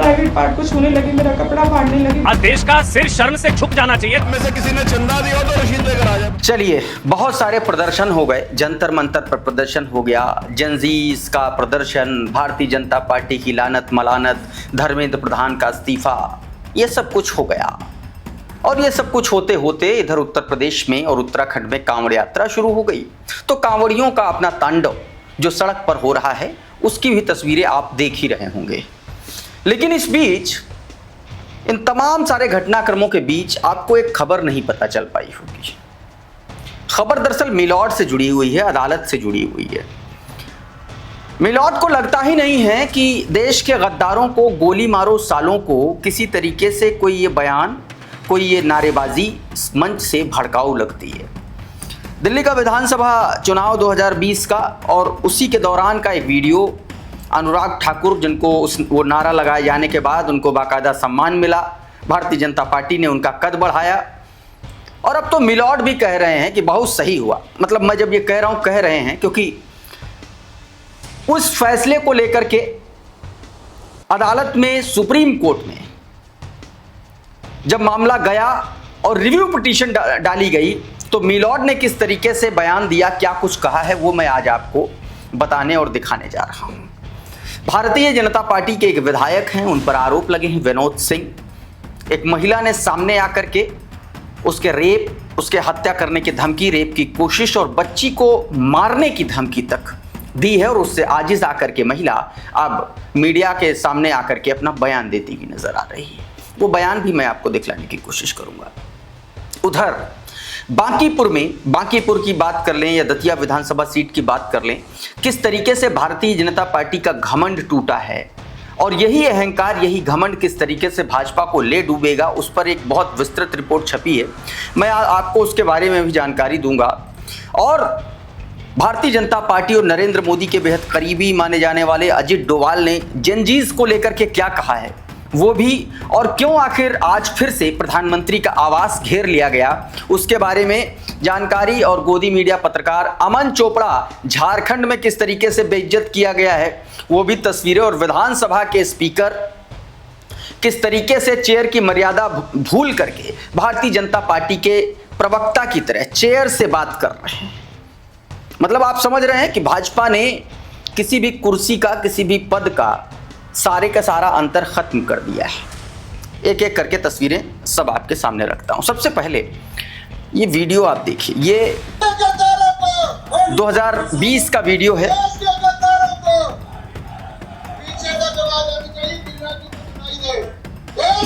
Private part को छूने लगी, मेरा कपड़ा फाड़ने लगी। आज देश का सिर शर्म से झुक जाना चाहिए। में से किसी ने चंदा दिया हो तो रशीद लेकर आ जाए। चलिए, बहुत सारे प्रदर्शन हो गए, जंतर मंतर पर प्रदर्शन हो गया, जनजीज का प्रदर्शन, भारतीय जनता पार्टी की लानत मलानत, धर्मेंद्र प्रधान का इस्तीफा, ये सब कुछ हो गया। और ये सब कुछ होते होते इधर उत्तर प्रदेश में और उत्तराखंड में कांवड़ यात्रा शुरू हो गई। तो कांवड़ियों का अपना तांडव जो सड़क पर हो रहा है उसकी भी तस्वीरें आप देख ही रहे होंगे। लेकिन इस बीच, इन तमाम सारे घटनाक्रमों के बीच आपको एक खबर नहीं पता चल पाई होगी। खबर दरअसल मिलॉर्ड से जुड़ी हुई है, अदालत से जुड़ी हुई है। मिलॉर्ड को लगता ही नहीं है कि देश के गद्दारों को गोली मारो सालों को किसी तरीके से कोई ये बयान, कोई ये नारेबाजी मंच से भड़काऊ लगती है। दिल्ली का विधानसभा चुनाव 2020 का और उसी के दौरान का एक वीडियो, अनुराग ठाकुर जिनको वो नारा लगाए जाने के बाद उनको बाकायदा सम्मान मिला, भारतीय जनता पार्टी ने उनका कद बढ़ाया। और अब तो मिलॉर्ड भी कह रहे हैं कि बहुत सही हुआ। मतलब मैं जब ये कह रहा हूँ, कह रहे हैं क्योंकि उस फैसले को लेकर के अदालत में, सुप्रीम कोर्ट में जब मामला गया और रिव्यू पिटीशन डाली गई तो मिलॉर्ड ने किस तरीके से बयान दिया, क्या कुछ कहा है, वो मैं आज आपको बताने और दिखाने जा रहा हूं। भारतीय जनता पार्टी के एक विधायक हैं, उन पर आरोप लगे हैं, विनोद सिंह। एक महिला ने सामने आकर के उसके रेप, उसके हत्या करने की धमकी, रेप की कोशिश और बच्ची को मारने की धमकी तक दी है। और उससे आजिज आकर के महिला अब मीडिया के सामने आकर के अपना बयान देती हुई नजर आ रही है। वो बयान भी मैं आपको दिखलाने की कोशिश करूंगा। उधर बांकीपुर में, बांकीपुर की बात कर लें या दतिया विधानसभा सीट की बात कर लें, किस तरीके से भारतीय जनता पार्टी का घमंड टूटा है और यही अहंकार, यही घमंड किस तरीके से भाजपा को ले डूबेगा, उस पर एक बहुत विस्तृत रिपोर्ट छपी है। मैं आपको उसके बारे में भी जानकारी दूंगा। और भारतीय जनता पार्टी और नरेंद्र मोदी के बेहद करीबी माने जाने वाले अजित डोभाल ने जनजीज को लेकर के क्या कहा है वो भी, और क्यों आखिर आज फिर से प्रधानमंत्री का आवास घेर लिया गया, उसके बारे में जानकारी। और गोदी मीडिया पत्रकार अमन चोपड़ा झारखंड में किस तरीके से बेइज्जत किया गया है वो भी तस्वीरें। और विधानसभा के स्पीकर किस तरीके से चेयर की मर्यादा भूल करके भारतीय जनता पार्टी के प्रवक्ता की तरह चेयर से बात कर रहे हैं। मतलब आप समझ रहे हैं कि भाजपा ने किसी भी कुर्सी का, किसी भी पद का सारे का सारा अंतर खत्म कर दिया है। एक एक करके तस्वीरें सब आपके सामने रखता हूं। सबसे पहले ये वीडियो आप देखिए, ये 2020 का वीडियो है।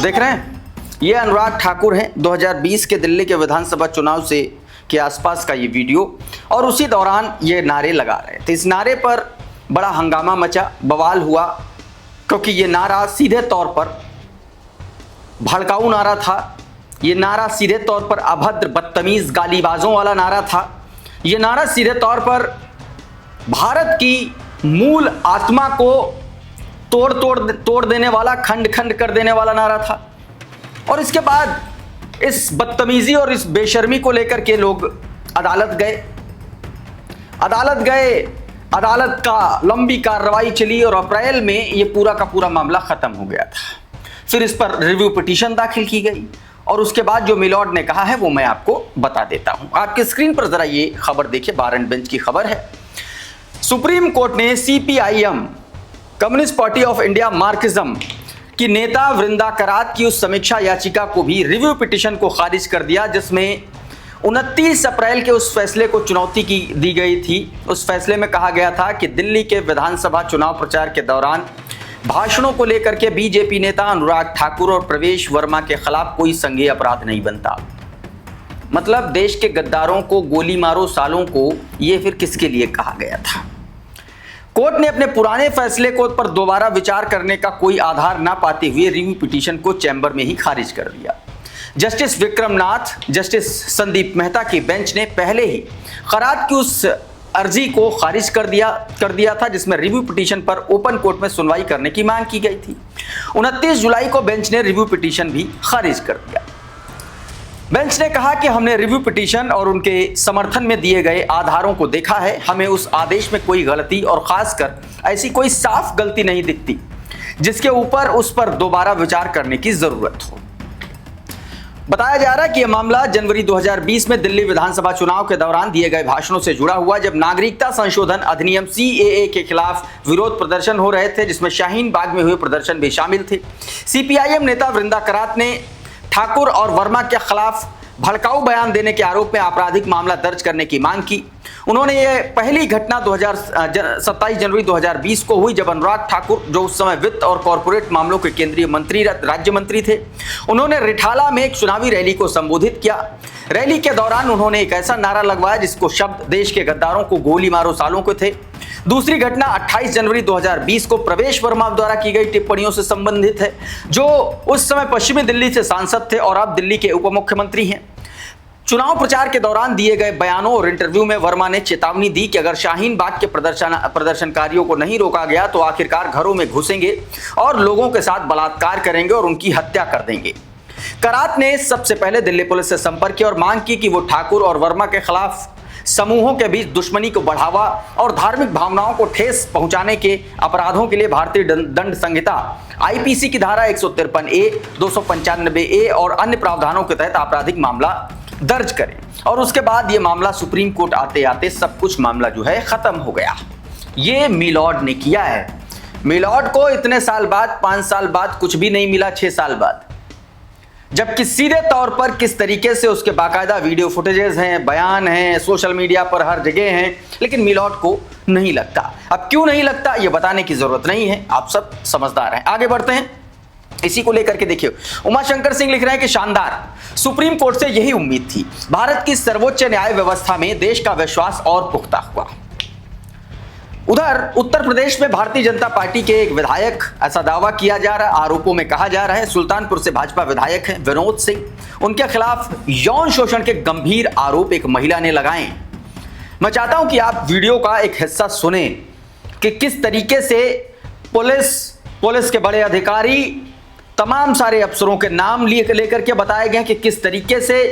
देख रहे हैं, ये अनुराग ठाकुर हैं, 2020 के दिल्ली के विधानसभा चुनाव से के आसपास का ये वीडियो। और उसी दौरान ये नारे लगा रहे थे। इस नारे पर बड़ा हंगामा मचा, बवाल हुआ, क्योंकि ये नारा सीधे तौर पर भड़काऊ नारा था। ये नारा सीधे तौर पर अभद्र, बदतमीज, गालीबाजों वाला नारा था। ये नारा सीधे तौर पर भारत की मूल आत्मा को तोड़ देने वाला, खंड खंड कर देने वाला नारा था। और इसके बाद इस बदतमीजी और इस बेशर्मी को लेकर के लोग अदालत गए। अदालत का लंबी कार्रवाई चली और अप्रैल में ये पूरा का पूरा मामला खत्म हो गया था। फिर इस पर रिव्यू पिटीशन दाखिल की गई और उसके बाद जो मिलॉर्ड ने कहा है वो मैं आपको बता देता हूं। आपके स्क्रीन पर जरा ये खबर देखिए, बार एंड बेंच की खबर है। सुप्रीम कोर्ट ने CPIM, communist party of India Marxism की नेता वृंदा करात की उस समीक्षा याचिका को भी, रिव्यू पिटीशन को खारिज कर दिया, जिसमें 29 अप्रैल के उस फैसले को चुनौती दी गई थी। उस फैसले में कहा गया था कि दिल्ली के विधानसभा चुनाव प्रचार के दौरान भाषणों को लेकर के बीजेपी नेता अनुराग ठाकुर और प्रवेश वर्मा के खिलाफ कोई संज्ञेय अपराध नहीं बनता। मतलब देश के गद्दारों को गोली मारो सालों को, ये फिर किसके लिए कहा गया था। कोर्ट ने अपने पुराने फैसले को पर दोबारा विचार करने का कोई आधार ना पाते हुए रिव्यू पिटीशन को चैम्बर में ही खारिज कर दिया। जस्टिस विक्रम नाथ, जस्टिस संदीप मेहता की बेंच ने पहले ही करात की उस अर्जी को खारिज कर दिया था, जिसमें रिव्यू पिटीशन पर ओपन कोर्ट में सुनवाई करने की मांग की गई थी। 29 जुलाई को बेंच ने रिव्यू पिटीशन भी खारिज कर दिया। बेंच ने कहा कि हमने रिव्यू पिटीशन और उनके समर्थन में दिए गए आधारों को देखा है, हमें उस आदेश में कोई गलती और खासकर ऐसी कोई साफ गलती नहीं दिखती जिसके ऊपर उस पर दोबारा विचार करने की जरूरत हो। बताया जा रहा है कि यह मामला जनवरी 2020 में दिल्ली विधानसभा चुनाव के दौरान दिए गए भाषणों से जुड़ा हुआ, जब नागरिकता संशोधन अधिनियम CAA के खिलाफ विरोध प्रदर्शन हो रहे थे, जिसमें शाहीन बाग में हुए प्रदर्शन भी शामिल थे। CPIM नेता वृंदा करात ने ठाकुर और वर्मा के खिलाफ भड़काऊ बयान देने के आरोप में आपराधिक मामला दर्ज करने की मांग की। उन्होंने ये पहली घटना 27 जनवरी 2020 को हुई, जब अनुराग ठाकुर, जो उस समय वित्त और कॉरपोरेट मामलों के केंद्रीय मंत्री राज्य मंत्री थे, उन्होंने रिठाला में एक चुनावी रैली को संबोधित किया। रैली के दौरान उन्होंने एक ऐसा नारा लगवाया जिसको शब्द देश के गद्दारों को गोली मारो सालों के थे। दूसरी घटना 28 जनवरी 2020 को प्रवेश वर्मा द्वारा की गई टिप्पणियों से संबंधित है, जो उस समय पश्चिमी दिल्ली से सांसद थे और अब दिल्ली के उप मुख्यमंत्री हैं। चुनाव प्रचार के दौरान दिए गए बयानों और इंटरव्यू में वर्मा ने चेतावनी दी कि अगर शाहीन बाग के प्रदर्शनकारियों को नहीं रोका गया तो आखिरकार घरों में घुसेंगे और लोगों के साथ बलात्कार करेंगे और उनकी हत्या कर देंगे। करात ने सबसे पहले दिल्ली पुलिस से संपर्क किया और मांग की कि वो ठाकुर और वर्मा के खिलाफ समूहों के बीच दुश्मनी को बढ़ावा और धार्मिक भावनाओं को ठेस पहुंचाने के अपराधों के लिए भारतीय दंड संहिता IPC की धारा 153A, 295A और अन्य प्रावधानों के तहत आपराधिक मामला दर्ज करें। और उसके बाद ये मामला सुप्रीम कोर्ट आते आते सब कुछ मामला जो है खत्म हो गया। ये मिलॉर्ड ने किया है। मिलॉर्ड को इतने साल बाद, 5 साल बाद कुछ भी नहीं मिला, 6 साल बाद, जबकि सीधे तौर पर किस तरीके से उसके बाकायदा वीडियो फुटेजेस हैं, बयान हैं, सोशल मीडिया पर हर जगह हैं, लेकिन मिलॉर्ड को नहीं लगता। अब क्यों नहीं लगता ये बताने की जरूरत नहीं है, आप सब समझदार हैं। आगे बढ़ते हैं, इसी को लेकर के देखिए। उमाशंकर सिंह लिख रहे हैं कि शानदार, सुप्रीम कोर्ट से यही उम्मीद थी। भारत की सर्वोच्च न्याय व्यवस्था में देश का विश्वास और पुख्ता हुआ। उधर उत्तर प्रदेश में भारतीय जनता पार्टी के एक विधायक, ऐसा दावा किया जा रहा है, आरोपों में कहा जा रहा है, सुल्तानपुर से भाजपा विधायक हैं विनोद सिंह, उनके खिलाफ यौन शोषण के गंभीर आरोप एक महिला ने लगाए। मैं चाहता हूं कि आप वीडियो का एक हिस्सा सुने कि किस तरीके से पुलिस के बड़े अधिकारी, तमाम सारे अफसरों के नाम लेकर के बताए गए कि किस तरीके से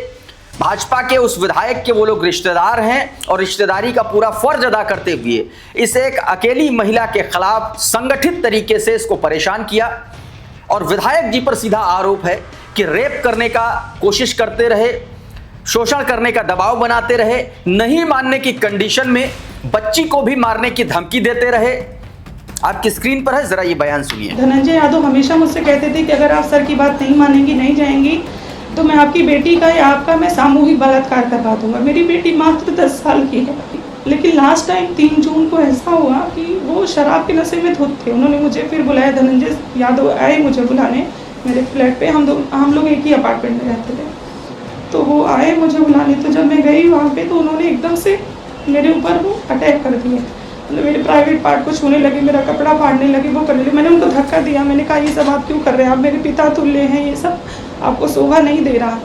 भाजपा के उस विधायक के वो लोग रिश्तेदार हैं और रिश्तेदारी का पूरा फर्ज अदा करते हुए इस एक अकेली महिला के खिलाफ संगठित तरीके से इसको परेशान किया। और विधायक जी पर सीधा आरोप है कि रेप करने का कोशिश करते रहे, शोषण करने का दबाव बनाते रहे, नहीं मानने की कंडीशन में बच्ची को भी मारने की धमकी देते रहे। आपकी स्क्रीन पर है, जरा ये बयान सुनिए। धनंजय यादव हमेशा मुझसे कहते थे कि अगर आप सर की बात नहीं मानेंगी, नहीं जाएंगी, तो मैं आपकी बेटी का या आपका मैं सामूहिक बलात्कार करवा दूंगा। मेरी बेटी मात्र 10 साल की है, लेकिन लास्ट टाइम 3 जून को ऐसा हुआ कि वो शराब के नशे में धुत थे। उन्होंने मुझे फिर बुलाया, धनंजय यादव आए मुझे बुलाने मेरे फ्लैट पे, हम लोग एक ही अपार्टमेंट में रहते थे, तो वो आए मुझे बुलाने। तो जब मैं गई वहाँ पे तो उन्होंने एकदम से मेरे ऊपर वो अटैक कर दिए, मतलब मेरे प्राइवेट पार्ट को छूने लगे, मेरा कपड़ा फाड़ने लगे, वो करने लगे। मैंने उनको धक्का दिया, मैंने कहा ये सब आप क्यों कर रहे हैं, आप मेरे पिता तुल्य हैं, ये सब आपको शोभा नहीं दे रहा।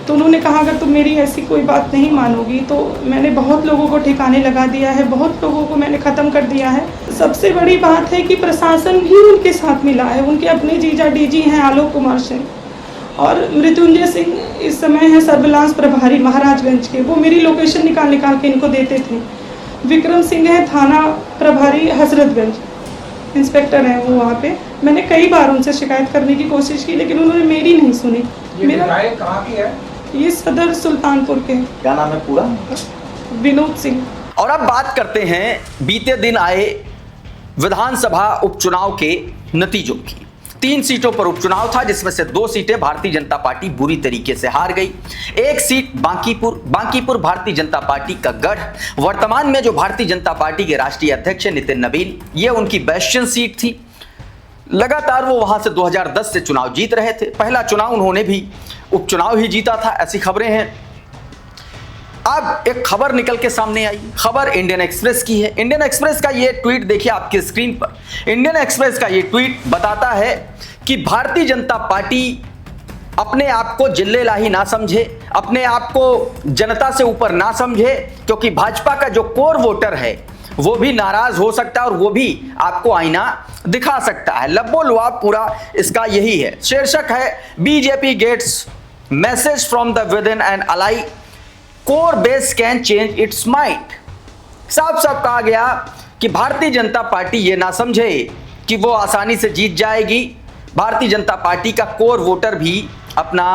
तो उन्होंने कहा अगर तुम मेरी ऐसी कोई बात नहीं मानोगी तो मैंने बहुत लोगों को ठिकाने लगा दिया है, बहुत लोगों को मैंने ख़त्म कर दिया है। सबसे बड़ी बात है कि प्रशासन भी उनके साथ मिला है, उनके अपने जीजा DG हैं आलोक कुमार सिंह, और मृत्युंजय सिंह इस समय है सर्विलांस प्रभारी महाराजगंज के, वो मेरी लोकेशन निकाल के इनको देते थे। विक्रम सिंह है थाना प्रभारी हजरतगंज, इंस्पेक्टर हैं वो वहाँ पे। मैंने कई बार उनसे शिकायत करने की कोशिश की लेकिन उन्होंने मेरी नहीं सुनी। मेरा कहाँ की है? ये सदर सुल्तानपुर के। क्या नाम है पूरा? विनोद सिंह। और अब बात करते हैं बीते दिन आए विधानसभा उपचुनाव के नतीजों की। 3 सीटों पर उपचुनाव था, जिसमें से 2 सीटें भारतीय जनता पार्टी बुरी तरीके से हार गई। 1 सीट बांकीपुर भारतीय जनता पार्टी का गढ़, वर्तमान में जो भारतीय जनता पार्टी के राष्ट्रीय अध्यक्ष नितिन नबीन, ये उनकी बेस्टियन सीट थी। लगातार वो वहां से 2010 से चुनाव जीत रहे थे। पहला चुनाव उन्होंने भी उपचुनाव ही जीता था, ऐसी खबरें हैं। अब एक खबर निकल के सामने आई, खबर इंडियन एक्सप्रेस की है। इंडियन एक्सप्रेस का ये ट्वीट देखिए आपकी स्क्रीन पर। इंडियन एक्सप्रेस का ये ट्वीट बताता है कि भारतीय जनता पार्टी अपने आप को जिल्लेलाही ना समझे, अपने आप को जनता से ऊपर ना समझे, क्योंकि भाजपा का जो कोर वोटर है वो भी नाराज हो सकता है और वो भी आपको आईना दिखा सकता है। लब्बो लुआब पूरा इसका यही है। शीर्षक है BJP gets message from the within and ally, core base can change its mind. साफ साफ कहा गया कि भारतीय जनता पार्टी ये ना समझे कि वो आसानी से जीत जाएगी। भारतीय जनता पार्टी का कोर वोटर भी अपना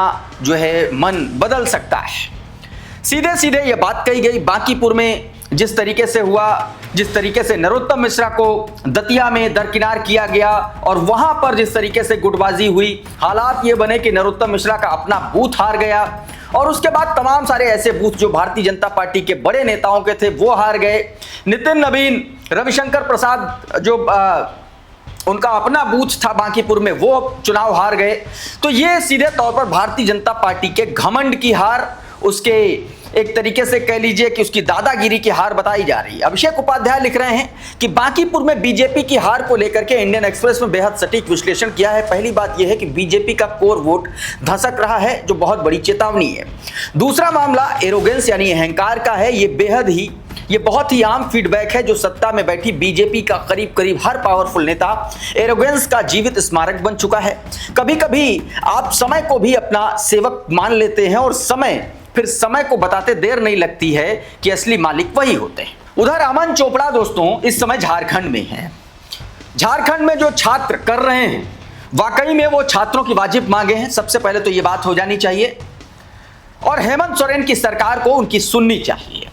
जो है मन बदल सकता है। सीधे सीधे ये बात कही गई बांकीपुर में जिस तरीके से हुआ, जिस तरीके से नरोत्तम मिश्रा को दतिया में दरकिनार किया गया और वहां पर जिस तरीके से गुटबाजी हुई, हालात ये बने कि नरोत्तम मिश्रा का अपना बूथ हार गया और उसके बाद तमाम सारे ऐसे बूथ जो भारतीय जनता पार्टी के बड़े नेताओं के थे वो हार गए। नितिन नवीन, रविशंकर प्रसाद जो उनका अपना बूथ था बांकीपुर में, वो चुनाव हार गए। तो ये सीधे तौर पर भारतीय जनता पार्टी के घमंड की हार, उसके एक तरीके से कह लीजिए कि उसकी दादागिरी की हार बताई जा रही है। अभिषेक उपाध्याय लिख रहे हैं कि बांकीपुर में बीजेपी की हार को लेकर के इंडियन एक्सप्रेस में बेहद सटीक विश्लेषण किया है। पहली बात यह है कि बीजेपी का कोर वोट धसक रहा है, जो बहुत बड़ी चेतावनी है। दूसरा मामला एरोगेंस यानी अहंकार का है। ये बहुत ही आम फीडबैक है जो सत्ता में बैठी बीजेपी का करीब करीब हर पावरफुल नेता एरोगेंस का जीवित स्मारक बन चुका है। कभी कभी आप समय को भी अपना सेवक मान लेते हैं और फिर समय को बताते देर नहीं लगती है कि असली मालिक वही होते हैं। उधर अमन चोपड़ा दोस्तों इस समय झारखंड में है। झारखंड में जो छात्र कर रहे हैं वाकई में वो छात्रों की वाजिब मांगे हैं। सबसे पहले तो ये बात हो जानी चाहिए और हेमंत सोरेन की सरकार को उनकी सुननी चाहिए।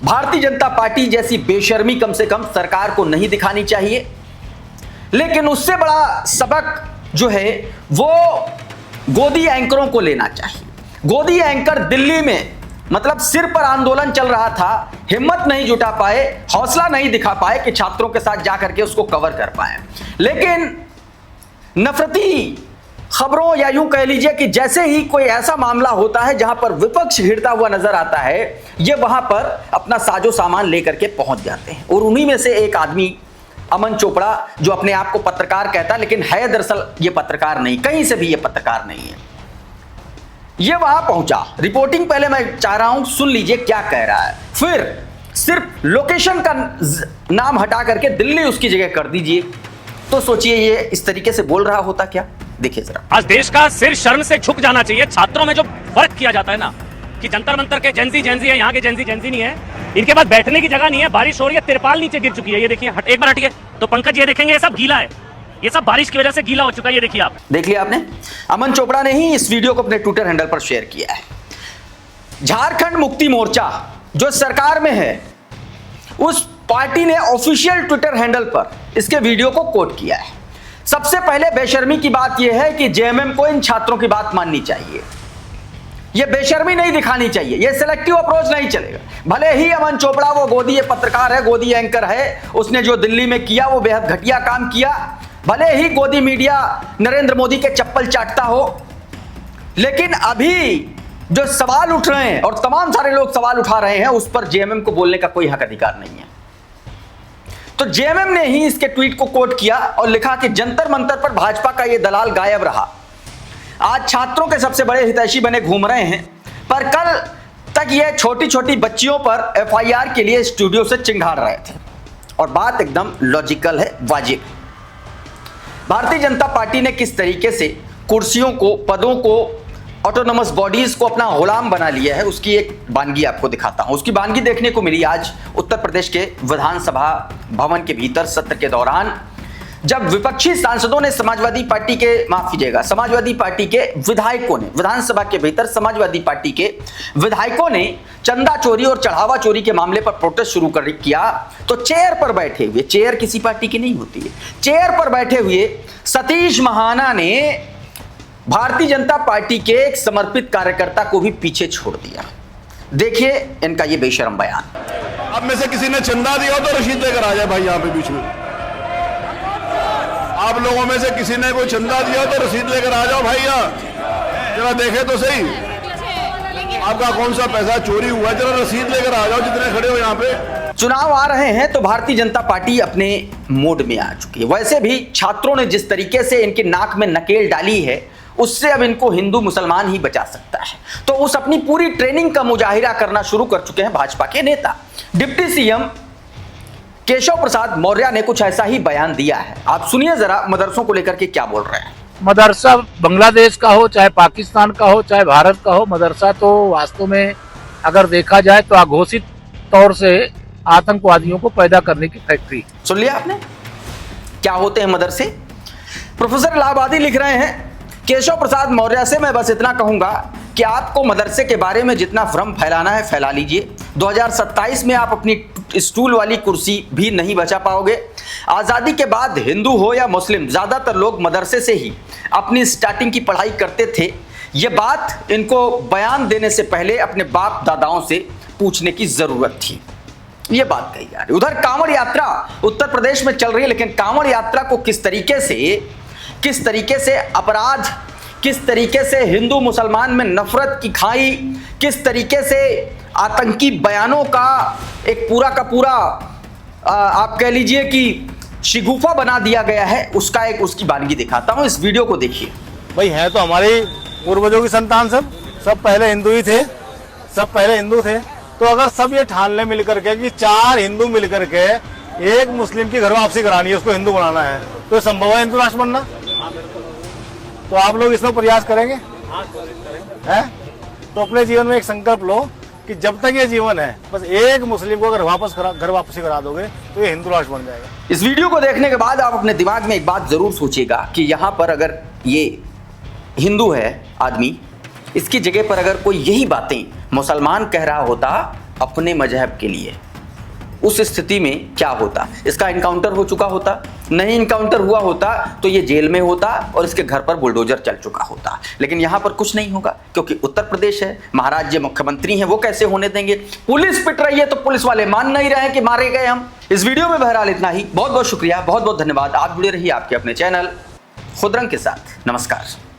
भारतीय जनता पार्टी जैसी बेशर्मी कम से कम सरकार को नहीं दिखानी चाहिए। लेकिन उससे बड़ा सबक जो है वो गोदी एंकरों को लेना चाहिए। गोदी एंकर दिल्ली में मतलब सिर पर आंदोलन चल रहा था, हिम्मत नहीं जुटा पाए, हौसला नहीं दिखा पाए कि छात्रों के साथ जाकर के उसको कवर कर पाए। लेकिन नफरती खबरों या यूं कह लीजिए कि जैसे ही कोई ऐसा मामला होता है जहां पर विपक्ष घिरता हुआ नजर आता है, ये वहां पर अपना साजो सामान लेकर के पहुंच जाते हैं। और उन्हीं में से एक आदमी अमन चोपड़ा, जो अपने आप को पत्रकार कहता है लेकिन है दरअसल ये पत्रकार नहीं, कहीं से भी ये पत्रकार नहीं है, ये वहां पहुंचा। रिपोर्टिंग पहले मैं चाह रहा हूं सुन लीजिए क्या कह रहा है, फिर सिर्फ लोकेशन का नाम हटा करके दिल्ली उसकी जगह कर दीजिए तो सोचिए ये इस तरीके से बोल रहा होता क्या। देखिए जरा। आज देश का सिर शर्म से झुक जाना चाहिए। छात्रों में जो फर्क किया जाता है ना कि जंतर मंतर के जेंजी है, यहाँ के जेंजी नहीं है, इनके पास बैठने की जगह नहीं है, बारिश हो रही है, तिरपाल नीचे गिर चुकी है। ये देखिए, एक बार हटिए तो पंकज ये देखेंगे, ये सब गीला है, ये सब बारिश की वजह से गीला हो चुका है। ये देखिए, आप देख लिया आपने। अमन चोपड़ा ने ही इस वीडियो को अपने ट्विटर हैंडल पर शेयर किया है। झारखंड मुक्ति मोर्चा जो सरकार में है उस पार्टी ने ऑफिशियल ट्विटर हैंडल पर इसके वीडियो को कोट किया है। सबसे पहले बेशर्मी की बात यह है कि जेएमएम को इन छात्रों की बात माननी चाहिए। यह बेशर्मी नहीं दिखानी चाहिए, यह सिलेक्टिव अप्रोच नहीं चलेगा। भले ही अमन चोपड़ा वो गोदी पत्रकार है, गोदी एंकर है, उसने जो दिल्ली में किया वो बेहद घटिया काम किया। भले ही गोदी मीडिया नरेंद्र मोदी के चप्पल चाटता हो, लेकिन अभी जो सवाल उठ रहे हैं और तमाम सारे लोग सवाल उठा रहे हैं उस पर जेएमएम को बोलने का कोई हक अधिकार नहीं है। तो जेएमएम ने ही इसके ट्वीट को कोट किया और लिखा कि जंतर मंतर पर भाजपा का ये दलाल गायब रहा। आज छात्रों के सबसे बड़े हितैषी बने घूम रहे हैं, पर कल तक ये छोटी छोटी बच्चियों पर एफआईआर के लिए स्टूडियो से चिंगार रहे थे। और बात एकदम लॉजिकल है, वाजिब। भारतीय जनता पार्टी ने किस तरीके से कुर्सियों को, पदों को, ऑटोनोमस बॉडीज को अपना गुलाम बना लिया है उसकी एक वानगी आपको दिखाता हूं। उसकी वानगी देखने को मिली आज उत्तर प्रदेश के विधानसभा भवन के भीतर सत्र के दौरान, जब विपक्षी सांसदों ने समाजवादी पार्टी के विधायकों ने विधानसभा के भीतर समाजवादी पार्टी के विधायकों ने चंदा चोरी और चढ़ावा चोरी के मामले पर प्रोटेस्ट शुरू किया, तो चेयर पर बैठे हुए, चेयर किसी पार्टी की नहीं होती है, चेयर पर बैठे हुए सतीश महाना ने भारतीय जनता पार्टी के एक समर्पित कार्यकर्ता को भी पीछे छोड़ दिया। देखिए इनका ये बेशरम बयान। अब में से किसी ने चंदा दिया हो तो रसीद लेकर आ जाए भाई यहाँ पे बीच में। आप लोगों में से किसी ने कोई चंदा दिया हो तो रसीद लेकर आ जाओ भाई, यहाँ जरा देखे तो सही आपका कौन सा पैसा चोरी हुआ, जरा रसीद लेकर आ जाओ जितने खड़े हो यहाँ पे। चुनाव आ रहे हैं तो भारतीय जनता पार्टी अपने मोड में आ चुकी है। वैसे भी छात्रों ने जिस तरीके से इनके नाक में नकेल डाली है उससे अब इनको हिंदू मुसलमान ही बचा सकता है। तो उस अपनी पूरी ट्रेनिंग का मुजाहिरा करना शुरू कर चुके हैं भाजपा के नेता। डिप्टी सीएम केशव प्रसाद मौर्य ने कुछ ऐसा ही बयान दिया है। आप सुनिए जरा मदरसों को लेकर के क्या बोल रहे हैं। मदरसा बांग्लादेश का हो, चाहे पाकिस्तान का हो, चाहे भारत का हो, मदरसा तो वास्तव में अगर देखा जाए तो अघोषित तौर से आतंकवादियों को पैदा करने की फैक्ट्री। सुन लिया आपने क्या होते हैं मदरसे? प्रोफेसर इलाहाबादी लिख रहे हैं, केशव प्रसाद मौर्य से मैं बस इतना कहूंगा कि आपको मदरसे के बारे में जितना भ्रम फैलाना है फैला लीजिए। 2027 में आप अपनी स्टूल वाली कुर्सी भी नहीं बचा पाओगे। आज़ादी के बाद हिंदू हो या मुस्लिम, ज़्यादातर लोग मदरसे से ही अपनी स्टार्टिंग की पढ़ाई करते थे। ये बात इनको बयान देने से पहले अपने बाप दादाओं से पूछने की ज़रूरत थी। ये बात कही जा रही। उधर कांवड़ यात्रा उत्तर प्रदेश में चल रही है, लेकिन कांवड़ यात्रा को किस तरीके से अपराध, किस तरीके से हिंदू मुसलमान में नफरत की खाई, किस तरीके से आतंकी बयानों का एक पूरा का पूरा आप कह लीजिए कि शिगुफा बना दिया गया है, उसकी वानगी दिखाता हूं। इस वीडियो को देखिए। भाई है तो हमारे पूर्वजों की संतान, सब पहले हिंदू ही थे, सब पहले हिंदू थे। तो अगर सब ये ठान ले मिलकर के कि 4 हिंदू मिलकर के एक मुस्लिम की घर वापसी करानी है, उसको हिंदू बनाना है, तो संभव है हिंदू राष्ट्र बनना? तो आप लोग इसमें प्रयास करेंगे हैं? तो अपने जीवन में एक संकल्प लो कि जब तक ये जीवन है बस एक मुस्लिम को अगर घर वापसी करा दोगे तो ये हिंदू राष्ट्र बन जाएगा। इस वीडियो को देखने के बाद आप अपने दिमाग में एक बात जरूर सोचिएगा कि यहां पर अगर ये हिंदू है आदमी, इसकी जगह पर अगर कोई यही बातें मुसलमान कह रहा होता अपने मजहब के लिए, उस स्थिति में क्या होता? इसका इनकाउंटर हो चुका होता? नहीं इनकाउंटर हुआ होता तो ये जेल में होता और इसके घर पर बुलडोजर चल चुका होता। लेकिन यहां पर कुछ नहीं होगा क्योंकि उत्तर प्रदेश है, महाराज जी मुख्यमंत्री हैं, वो कैसे होने देंगे? पुलिस पिट रही है तो पुलिस वाले मान नहीं रहे हैं कि मारे गए हम। इस वीडियो में बहरहाल इतना ही। बहुत बहुत शुक्रिया, बहुत बहुत धन्यवाद। आप जुड़े रहिए आपके अपने चैनल खुदरंग के साथ। नमस्कार।